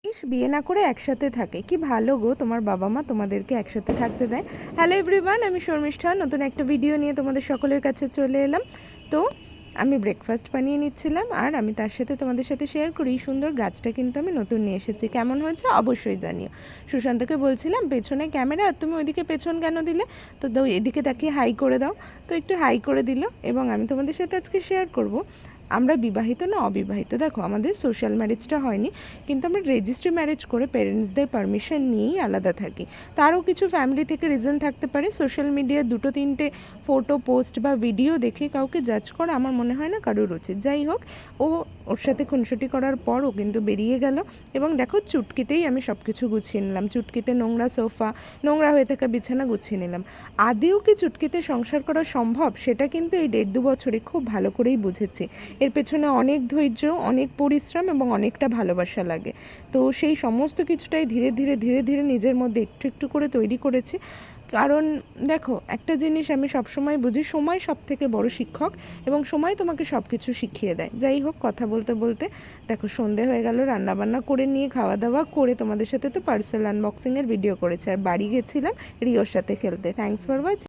বিয়ে না করে একসাথে থাকে, কি ভালো গো, তোমার বাবা মা তোমাদেরকে একসাথে থাকতে দেয়। হ্যালো এভরিওয়ান, আমি শর্মিষ্ঠা নতুন একটা ভিডিও নিয়ে তোমাদের সকলের কাছে চলে এলাম। তো আমি ব্রেকফাস্ট বানিয়ে নিচ্ছিলাম, আর আমি তার সাথে তোমাদের সাথে শেয়ার করি এই সুন্দর গাছটা কিন্তু আমি নতুন নিয়ে এসেছি। কেমন হয়েছে অবশ্যই জানিও। সুশান্তকে বলছিলাম পেছনে ক্যামেরা, তুমি ওইদিকে পেছন কেন দিলে, তো দাও এদিকে তাকিয়ে হাই করে দাও। তো একটু হাই করে দিল, এবং আমি তোমাদের সাথে আজকে শেয়ার করব আমরা বিবাহিত না অবিবাহিত। দেখো, আমাদের সোশ্যাল ম্যারেজটা হয়নি, কিন্তু আমরা রেজিস্ট্রি ম্যারেজ করে পেরেন্টসদের পারমিশন নিয়েই আলাদা থাকি। তারও কিছু ফ্যামিলি থেকে রিজন থাকতে পারে। সোশ্যাল মিডিয়ায় দুটো তিনটে ফটো পোস্ট বা ভিডিও দেখে কাউকে জাজ করা আমার মনে হয় না কারোর উচিত। যাই হোক, ওর সাথে খুনসুটি করার পর ও কিন্তু বেরিয়ে গেল, এবং দেখো চুটকিতেই আমি সব কিছু গুছিয়ে নিলাম। চুটকিতে নোংরা সোফা, নোংরা হয়ে থাকা বিছানা গুছিয়ে নিলাম। আদেও কি চুটকিতে সংসার করা সম্ভব, সেটা কিন্তু এই 1.5-2 বছরে খুব ভালো করেই বুঝেছি। এর পেছনে অনেক ধৈর্য, অনেক পরিশ্রম এবং অনেকটা ভালোবাসা লাগে। তো সেই সমস্ত কিছুটাই ধীরে ধীরে ধীরে ধীরে নিজের মধ্যে একটু একটু করে তৈরি করেছি। কারণ দেখো, একটা জিনিস আমি সবসময় বুঝি, সময় সব থেকে বড় শিক্ষক, এবং সময় তোমাকে সব কিছু শিখিয়ে দেয়। যাই হোক, কথা বলতে বলতে দেখো সন্ধে হয়ে গেল, রান্নাবান্না করে নিয়ে খাওয়া দাওয়া করে তোমাদের সাথে তো পার্সেল আনবক্সিংয়ের ভিডিও করেছি, আর বাড়ি গেছিলাম রিওর সাথে খেলতে। Thanks for watching.